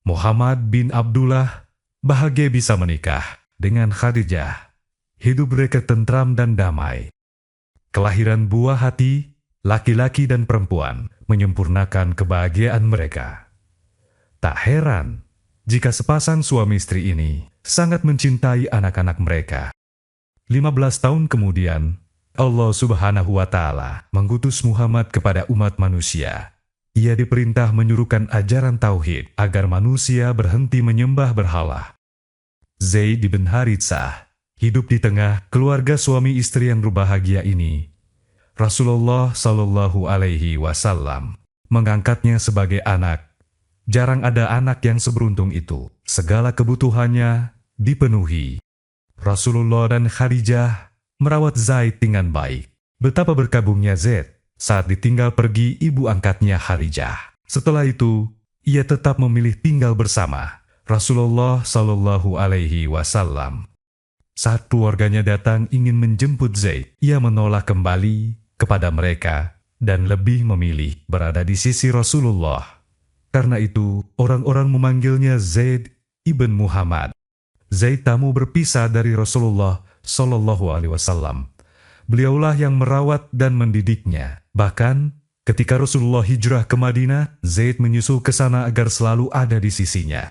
Muhammad bin Abdullah bahagia bisa menikah dengan Khadijah. Hidup mereka tentram dan damai. Kelahiran buah hati, laki-laki dan perempuan, menyempurnakan kebahagiaan mereka. Tak heran jika sepasang suami istri ini sangat mencintai anak-anak mereka. 15 tahun kemudian, Allah Subhanahu wa Ta'ala mengutus Muhammad kepada umat manusia. Ia diperintah menyuruhkan ajaran tauhid agar manusia berhenti menyembah berhala. Zaid bin Haritsah hidup di tengah keluarga suami istri yang berbahagia ini. Rasulullah Shallallahu Alaihi Wasallam mengangkatnya sebagai anak. Jarang ada anak yang seberuntung itu. Segala kebutuhannya dipenuhi. Rasulullah dan Khadijah merawat Zaid dengan baik. Betapa berkabungnya Zaid saat ditinggal pergi ibu angkatnya Khadijah. Setelah itu, ia tetap memilih tinggal bersama Rasulullah Shallallahu Alaihi Wasallam. Saat keluarganya datang ingin menjemput Zaid, ia menolak kembali kepada mereka dan lebih memilih berada di sisi Rasulullah. Karena itu, orang-orang memanggilnya Zaid ibn Muhammad. Zaid tak mau berpisah dari Rasulullah Shallallahu Alaihi Wasallam. Beliaulah yang merawat dan mendidiknya. Bahkan, ketika Rasulullah hijrah ke Madinah, Zaid menyusul ke sana agar selalu ada di sisinya.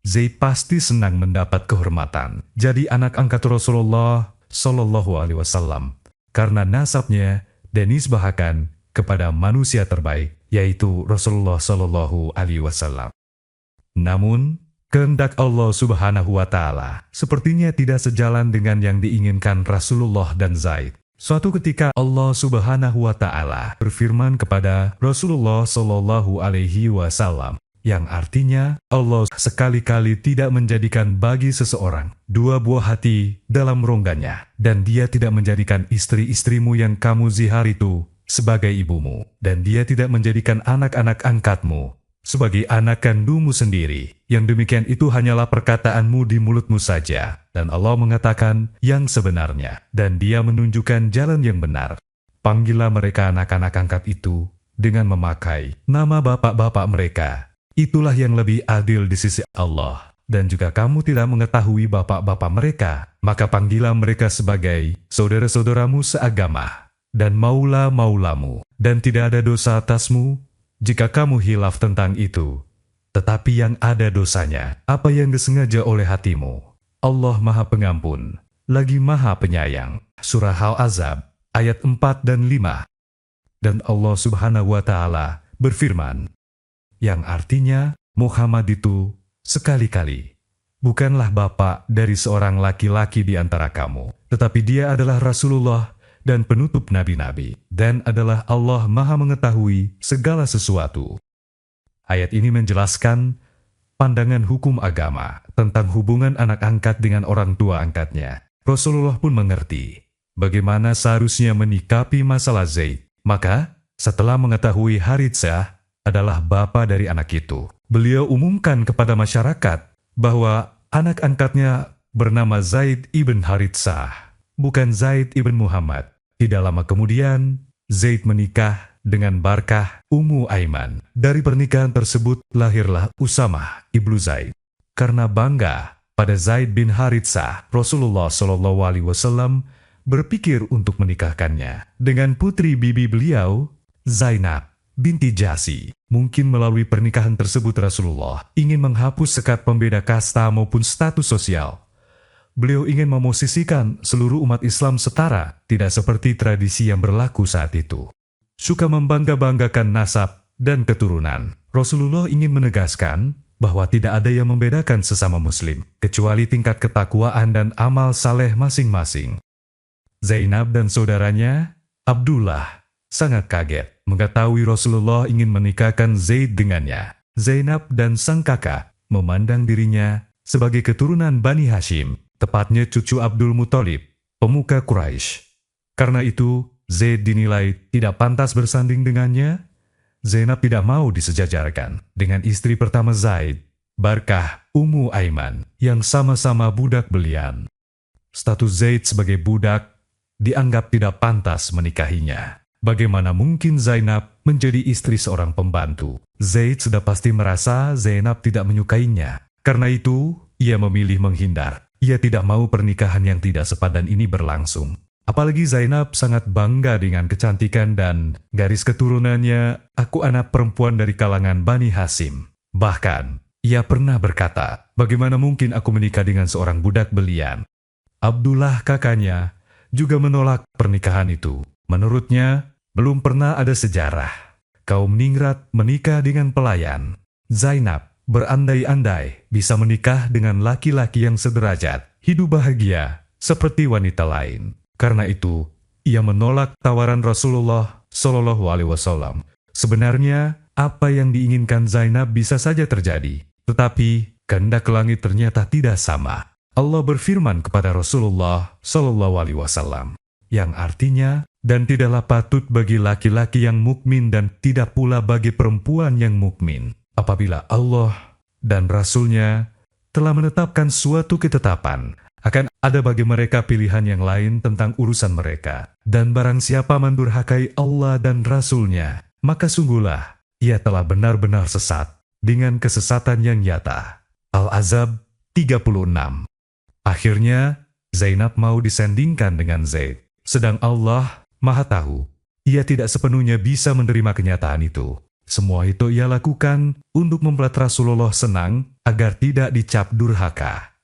Zaid pasti senang mendapat kehormatan jadi anak angkat Rasulullah Shallallahu Alaihi Wasallam karena nasabnya dinisbahkan kepada manusia terbaik, yaitu Rasulullah Shallallahu Alaihi Wasallam. Namun, kehendak Allah Subhanahu wa Ta'ala sepertinya tidak sejalan dengan yang diinginkan Rasulullah dan Zaid. Suatu ketika Allah Subhanahu wa Ta'ala berfirman kepada Rasulullah Shallallahu Alaihi Wasallam, yang artinya Allah sekali-kali tidak menjadikan bagi seseorang dua buah hati dalam ronggannya, dan Dia tidak menjadikan istri-istrimu yang kamu zihar itu sebagai ibumu, dan Dia tidak menjadikan anak-anak angkatmu sebagai anak kandungmu sendiri. Yang demikian itu hanyalah perkataanmu di mulutmu saja, dan Allah mengatakan yang sebenarnya, dan Dia menunjukkan jalan yang benar. Panggillah mereka anak-anak angkat itu dengan memakai nama bapak-bapak mereka. Itulah yang lebih adil di sisi Allah. Dan juga kamu tidak mengetahui bapak-bapak mereka, maka panggillah mereka sebagai saudara-saudaramu seagama dan maula-maulamu, dan tidak ada dosa atasmu jika kamu hilaf tentang itu. Tetapi yang ada dosanya, apa yang disengaja oleh hatimu. Allah Maha Pengampun, lagi Maha Penyayang. Surah Al-Azab, ayat 4 dan 5. Dan Allah Subhanahu wa Ta'ala berfirman, yang artinya Muhammad itu sekali-kali bukanlah bapak dari seorang laki-laki di antara kamu, tetapi dia adalah Rasulullah dan penutup nabi-nabi, dan adalah Allah Maha mengetahui segala sesuatu. Ayat ini menjelaskan pandangan hukum agama tentang hubungan anak angkat dengan orang tua angkatnya. Rasulullah pun mengerti bagaimana seharusnya menyikapi masalah Zaid. Maka, setelah mengetahui Haritsah adalah bapa dari anak itu, beliau umumkan kepada masyarakat bahwa anak angkatnya bernama Zaid ibn Haritsah, bukan Zaid ibn Muhammad. Tidak lama kemudian, Zaid menikah dengan Barkah Ummu Aiman. Dari pernikahan tersebut lahirlah Usamah ibnu Zaid. Karena bangga pada Zaid bin Haritsah, Rasulullah Shallallahu Alaihi Wasallam berpikir untuk menikahkannya dengan putri bibi beliau, Zainab binti Jahsy. Mungkin melalui pernikahan tersebut Rasulullah ingin menghapus sekat pembeda kasta maupun status sosial. Beliau ingin memosisikan seluruh umat Islam setara, tidak seperti tradisi yang berlaku saat itu. Suka membangga-banggakan nasab dan keturunan. Rasulullah ingin menegaskan bahwa tidak ada yang membedakan sesama muslim, kecuali tingkat ketakwaan dan amal saleh masing-masing. Zainab dan saudaranya, Abdullah, sangat kaget mengetahui Rasulullah ingin menikahkan Zaid dengannya. Zainab dan sang kakak memandang dirinya sebagai keturunan Bani Hashim, tepatnya cucu Abdul Muthalib, pemuka Quraisy. Karena itu, Zaid dinilai tidak pantas bersanding dengannya. Zainab tidak mau disejajarkan dengan istri pertama Zaid, Barkah Ummu Aiman, yang sama-sama budak belian. Status Zaid sebagai budak dianggap tidak pantas menikahinya. Bagaimana mungkin Zainab menjadi istri seorang pembantu. Zaid sudah pasti merasa Zainab tidak menyukainya. Karena itu, ia memilih menghindar. Ia tidak mau pernikahan yang tidak sepadan ini berlangsung. Apalagi Zainab sangat bangga dengan kecantikan dan garis keturunannya. Aku anak perempuan dari kalangan Bani Hasim. Bahkan, ia pernah berkata, bagaimana mungkin aku menikah dengan seorang budak belian? Abdullah kakaknya juga menolak pernikahan itu. Menurutnya, belum pernah ada sejarah kaum ningrat menikah dengan pelayan. Zainab berandai-andai bisa menikah dengan laki-laki yang sederajat, hidup bahagia seperti wanita lain. Karena itu, ia menolak tawaran Rasulullah Shallallahu Alaihi Wasallam. Sebenarnya, apa yang diinginkan Zainab bisa saja terjadi, tetapi kehendak langit ternyata tidak sama. Allah berfirman kepada Rasulullah Shallallahu Alaihi Wasallam, yang artinya, dan tidaklah patut bagi laki-laki yang mukmin dan tidak pula bagi perempuan yang mukmin, apabila Allah dan Rasul-Nya telah menetapkan suatu ketetapan, akan ada bagi mereka pilihan yang lain tentang urusan mereka. Dan barang siapa mendurhakai Allah dan Rasul-Nya, maka sungguhlah ia telah benar-benar sesat dengan kesesatan yang nyata. Al-Azab 36. Akhirnya, Zainab mau disandingkan dengan Zaid. Sedang Allah Maha Tahu, ia tidak sepenuhnya bisa menerima kenyataan itu. Semua itu ia lakukan untuk membuat Rasulullah senang agar tidak dicap durhaka.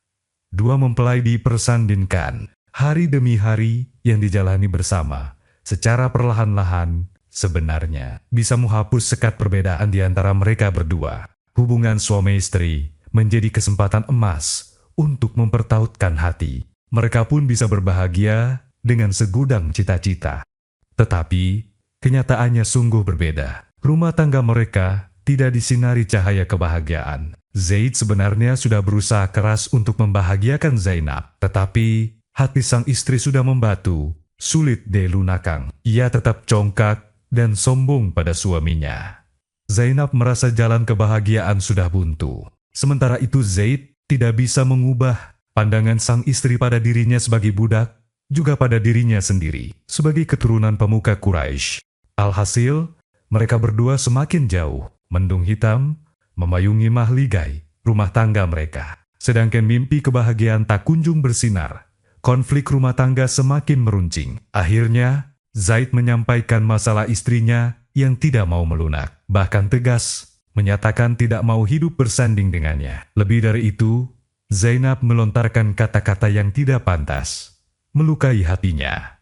Dua mempelai dipersandingkan, hari demi hari yang dijalani bersama, secara perlahan-lahan, sebenarnya bisa menghapus sekat perbedaan di antara mereka berdua. Hubungan suami istri menjadi kesempatan emas untuk mempertautkan hati. Mereka pun bisa berbahagia dengan segudang cita-cita. Tetapi, kenyataannya sungguh berbeda. Rumah tangga mereka tidak disinari cahaya kebahagiaan. Zaid sebenarnya sudah berusaha keras untuk membahagiakan Zainab, tetapi hati sang istri sudah membatu, sulit dilunakkan. Ia tetap congkak dan sombong pada suaminya. Zainab merasa jalan kebahagiaan sudah buntu. Sementara itu Zaid tidak bisa mengubah pandangan sang istri pada dirinya sebagai budak, juga pada dirinya sendiri, sebagai keturunan pemuka Quraisy. Alhasil, mereka berdua semakin jauh, mendung hitam memayungi mahligai rumah tangga mereka. Sedangkan mimpi kebahagiaan tak kunjung bersinar. Konflik rumah tangga semakin meruncing. Akhirnya, Zaid menyampaikan masalah istrinya yang tidak mau melunak. Bahkan tegas, menyatakan tidak mau hidup bersanding dengannya. Lebih dari itu, Zainab melontarkan kata-kata yang tidak pantas, melukai hatinya.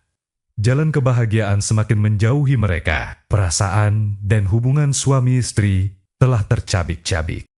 Jalan kebahagiaan semakin menjauhi mereka. Perasaan dan hubungan suami istri telah tercabik-cabik.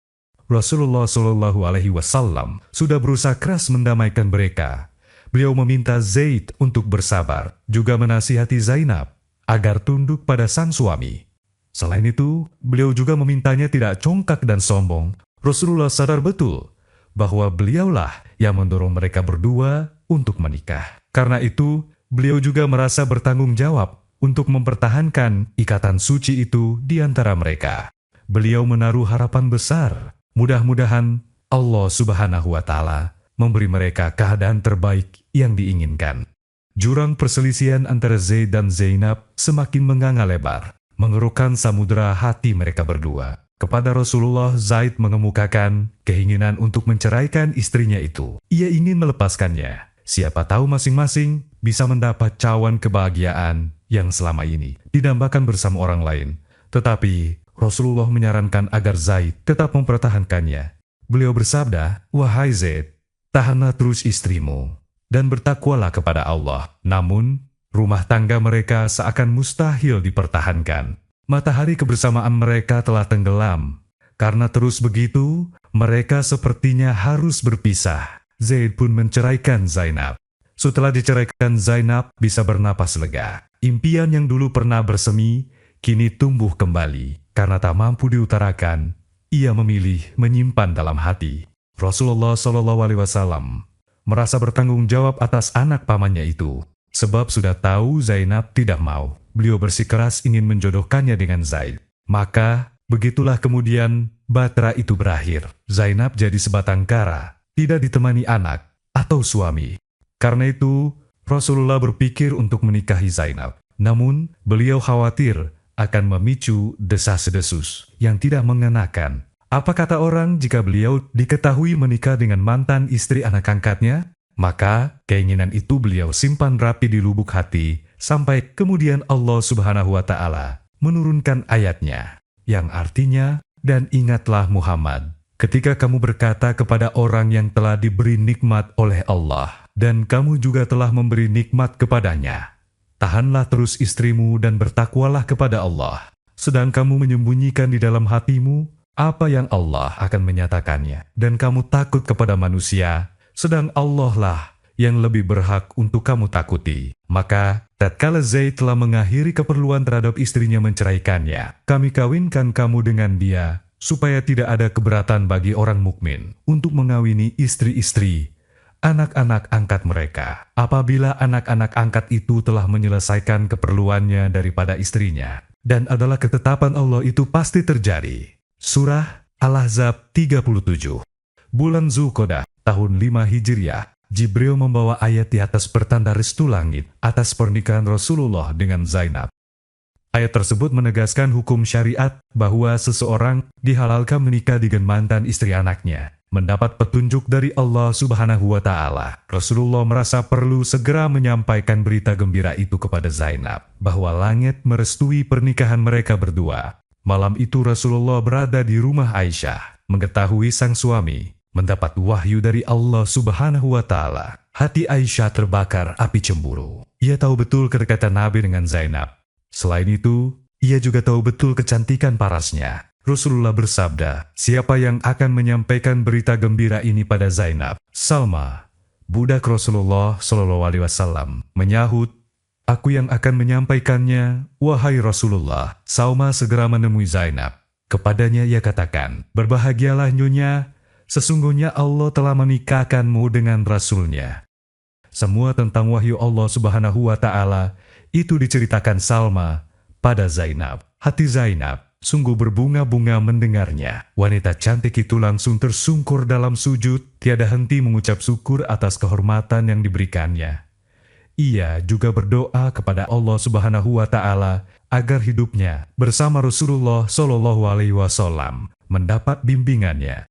Rasulullah Shallallahu Alaihi Wasallam sudah berusaha keras mendamaikan mereka. Beliau meminta Zaid untuk bersabar, juga menasihati Zainab agar tunduk pada sang suami. Selain itu, beliau juga memintanya tidak congkak dan sombong. Rasulullah sadar betul bahwa beliaulah yang mendorong mereka berdua untuk menikah. Karena itu, beliau juga merasa bertanggung jawab untuk mempertahankan ikatan suci itu di antara mereka. Beliau menaruh harapan besar. Mudah-mudahan Allah Subhanahu wa Ta'ala memberi mereka keadaan terbaik yang diinginkan. Jurang perselisihan antara Zaid dan Zainab semakin menganga lebar, mengerukkan samudera hati mereka berdua. Kepada Rasulullah, Zaid mengemukakan keinginan untuk menceraikan istrinya itu. Ia ingin melepaskannya. Siapa tahu masing-masing bisa mendapat cawan kebahagiaan yang selama ini didambakan bersama orang lain. Tetapi Rasulullah menyarankan agar Zaid tetap mempertahankannya. Beliau bersabda, "Wahai Zaid, tahanlah terus istrimu dan bertakwalah kepada Allah." Namun, rumah tangga mereka seakan mustahil dipertahankan. Matahari kebersamaan mereka telah tenggelam. Karena terus begitu, mereka sepertinya harus berpisah. Zaid pun menceraikan Zainab. Setelah diceraikan, Zainab bisa bernapas lega. Impian yang dulu pernah bersemi, kini tumbuh kembali. Karena tak mampu diutarakan, ia memilih menyimpan dalam hati. Rasulullah SAW merasa bertanggung jawab atas anak pamannya itu. Sebab sudah tahu Zainab tidak mau. Beliau bersikeras ingin menjodohkannya dengan Zaid. Maka, begitulah kemudian batra itu berakhir. Zainab jadi sebatang kara, tidak ditemani anak atau suami. Karena itu, Rasulullah berpikir untuk menikahi Zainab. Namun, beliau khawatir akan memicu desas-desus yang tidak mengenakan. Apa kata orang jika beliau diketahui menikah dengan mantan istri anak angkatnya? Maka keinginan itu beliau simpan rapi di lubuk hati sampai kemudian Allah Subhanahu wa Ta'ala menurunkan ayatnya yang artinya, "Dan ingatlah Muhammad, ketika kamu berkata kepada orang yang telah diberi nikmat oleh Allah, dan kamu juga telah memberi nikmat kepadanya, tahanlah terus istrimu dan bertakwalah kepada Allah, sedang kamu menyembunyikan di dalam hatimu apa yang Allah akan menyatakannya, dan kamu takut kepada manusia, sedang Allah lah yang lebih berhak untuk kamu takuti." Maka, tatkala Zaid telah mengakhiri keperluan terhadap istrinya menceraikannya, kami kawinkan kamu dengan dia, supaya tidak ada keberatan bagi orang mukmin untuk mengawini istri-istri anak-anak angkat mereka, apabila anak-anak angkat itu telah menyelesaikan keperluannya daripada istrinya, dan adalah ketetapan Allah itu pasti terjadi. Surah Al-Ahzab 37. Bulan Zulqa'dah, tahun 5 Hijriah, Jibril membawa ayat di atas pertanda restu langit atas pernikahan Rasulullah dengan Zainab. Ayat tersebut menegaskan hukum syariat bahwa seseorang dihalalkan menikah dengan mantan istri anaknya. Mendapat petunjuk dari Allah Subhanahu wa Ta'ala, Rasulullah merasa perlu segera menyampaikan berita gembira itu kepada Zainab, bahwa langit merestui pernikahan mereka berdua. Malam itu Rasulullah berada di rumah Aisyah, mengetahui sang suami mendapat wahyu dari Allah Subhanahu wa Ta'ala. Hati Aisyah terbakar api cemburu. Ia tahu betul kedekatan Nabi dengan Zainab. Selain itu, ia juga tahu betul kecantikan parasnya. Rasulullah bersabda, "Siapa yang akan menyampaikan berita gembira ini pada Zainab?" Salma, budak Rasulullah SAW, menyahut, "Aku yang akan menyampaikannya, wahai Rasulullah." Salma segera menemui Zainab. Kepadanya ia katakan, "Berbahagialah nyonya, sesungguhnya Allah telah menikahkanmu dengan Rasulnya." Semua tentang wahyu Allah Subhanahu wa Ta'ala itu diceritakan Salma pada Zainab. Hati Zainab sungguh berbunga-bunga mendengarnya. Wanita cantik itu langsung tersungkur dalam sujud, tiada henti mengucap syukur atas kehormatan yang diberikannya. Ia juga berdoa kepada Allah Subhanahu wa Ta'ala agar hidupnya bersama Rasulullah SAW mendapat bimbingannya.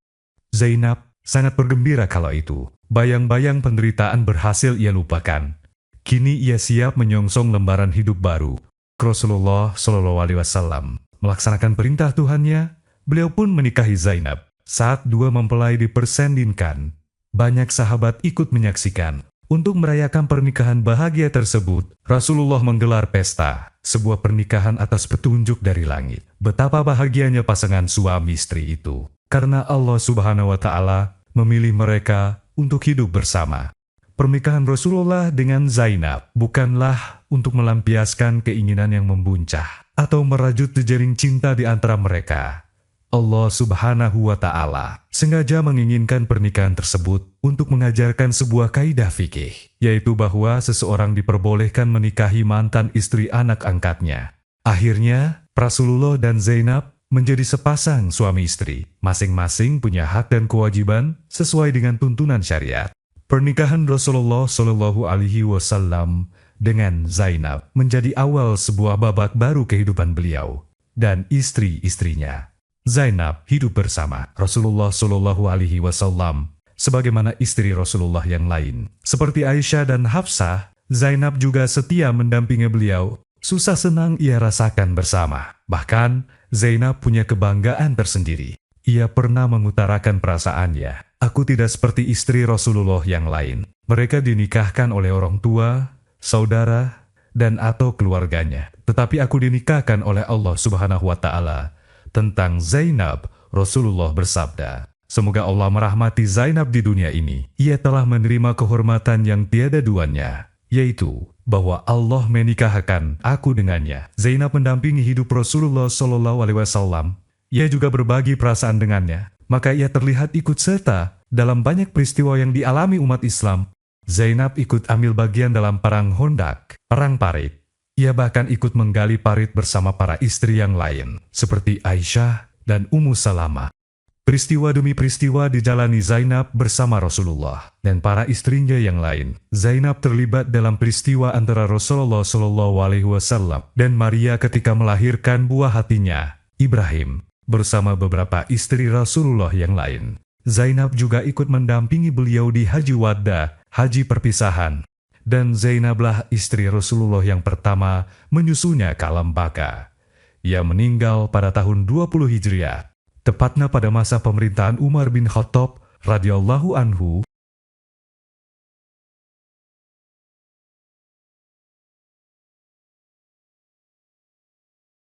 Zainab sangat bergembira kala itu. Bayang-bayang penderitaan berhasil ia lupakan. Kini ia siap menyongsong lembaran hidup baru. Rasulullah SAW melaksanakan perintah Tuhannya, beliau pun menikahi Zainab. Saat dua mempelai dipersandinkan, banyak sahabat ikut menyaksikan. Untuk merayakan pernikahan bahagia tersebut, Rasulullah menggelar pesta, sebuah pernikahan atas petunjuk dari langit. Betapa bahagianya pasangan suami istri itu, karena Allah Subhanahu wa Ta'ala memilih mereka untuk hidup bersama. Pernikahan Rasulullah dengan Zainab bukanlah untuk melampiaskan keinginan yang membuncah atau merajut jejaring cinta di antara mereka. Allah Subhanahu wa Ta'ala sengaja menginginkan pernikahan tersebut untuk mengajarkan sebuah kaidah fikih, yaitu bahwa seseorang diperbolehkan menikahi mantan istri anak angkatnya. Akhirnya, Rasulullah dan Zainab menjadi sepasang suami istri, masing-masing punya hak dan kewajiban sesuai dengan tuntunan syariat. Pernikahan Rasulullah SAW dengan Zainab menjadi awal sebuah babak baru kehidupan beliau dan istri-istrinya. Zainab hidup bersama Rasulullah SAW sebagaimana istri Rasulullah yang lain. Seperti Aisyah dan Hafsah, Zainab juga setia mendampingi beliau. Susah senang ia rasakan bersama. Bahkan, Zainab punya kebanggaan tersendiri. Ia pernah mengutarakan perasaannya. "Aku tidak seperti istri Rasulullah yang lain. Mereka dinikahkan oleh orang tua, saudara, dan atau keluarganya. Tetapi aku dinikahkan oleh Allah Subhanahu wa Ta'ala." Tentang Zainab, Rasulullah bersabda, "Semoga Allah merahmati Zainab di dunia ini. Ia telah menerima kehormatan yang tiada duanya, yaitu bahwa Allah menikahkan aku dengannya." Zainab mendampingi hidup Rasulullah SAW. Ia juga berbagi perasaan dengannya, maka ia terlihat ikut serta dalam banyak peristiwa yang dialami umat Islam. Zainab ikut ambil bagian dalam perang Hondak, perang Parit. Ia bahkan ikut menggali parit bersama para istri yang lain, seperti Aisyah dan Ummu Salamah. Peristiwa demi peristiwa dijalani Zainab bersama Rasulullah dan para istrinya yang lain. Zainab terlibat dalam peristiwa antara Rasulullah SAW dan Maria ketika melahirkan buah hatinya, Ibrahim, bersama beberapa istri Rasulullah yang lain. Zainab juga ikut mendampingi beliau di Haji Wadda, haji perpisahan. Dan Zainablah istri Rasulullah yang pertama menyusunya ke alam baka. Ia meninggal pada tahun 20 Hijriah. Tepatnya pada masa pemerintahan Umar bin Khattab radhiyallahu anhu